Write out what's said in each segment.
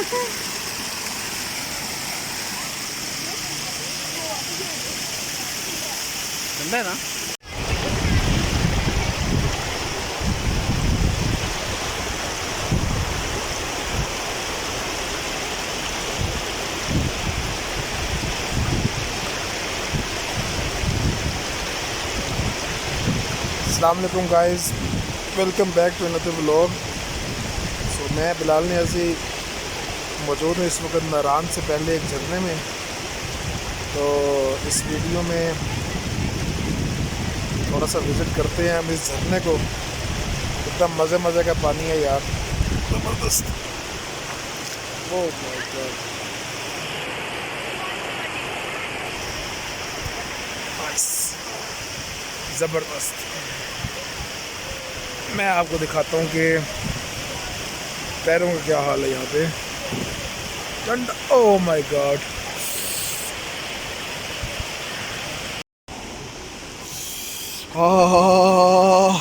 ठंडा है ना। अस्सलाम वालेकुम guys, welcome back to another vlog. So मैं बिलाल नियाज़ी मौजूद हूँ इस वक्त नारान से पहले एक झरने में। तो इस वीडियो में थोड़ा सा विज़िट करते हैं हम इस झरने को। एकदम मज़े मज़े का पानी है यार, ज़बरदस्त। ओह माय गॉड, नाइस, ज़बरदस्त। मैं आपको दिखाता हूँ कि पैरों का क्या हाल है यहाँ पे। ठंडा, oh my god. Oh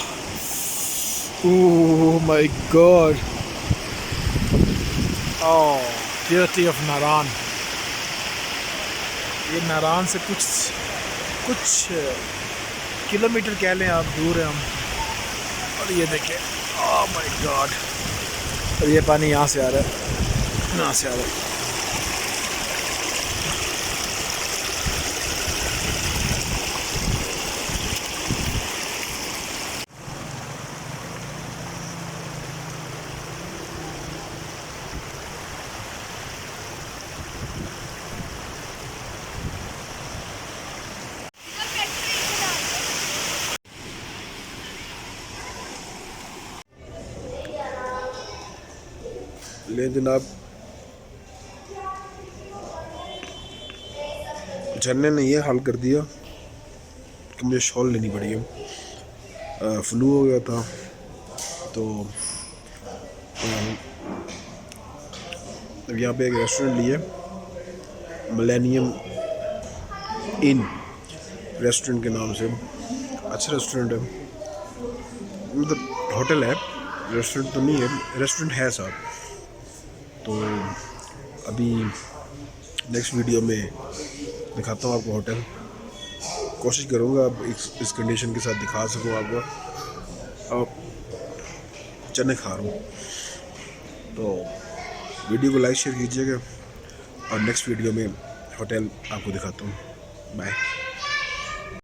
my god, oh beauty of Naran. ये नारान से कुछ किलोमीटर कह लें आप, दूर है हम। और ये देखें, ओह माय गॉड। और ये पानी यहाँ से आ रहा है, यहाँ से आ रहा है। ले जनाब, झरने ने ये हाल कर दिया कि मुझे शॉल लेनी पड़ी है। फ्लू हो गया था तो अब यहाँ पे एक रेस्टोरेंट लिया, मिलेनियम इन रेस्टोरेंट के नाम से। अच्छा रेस्टोरेंट है, मतलब होटल है, रेस्टोरेंट तो नहीं है, रेस्टोरेंट है साहब। तो अभी नेक्स्ट वीडियो में दिखाता हूँ आपको होटल। कोशिश करूँगा अब इस कंडीशन के साथ दिखा सकूँ आपको। अब चने खा रहा हूँ, तो वीडियो को लाइक शेयर कीजिएगा और नेक्स्ट वीडियो में होटल आपको दिखाता हूँ। बाय।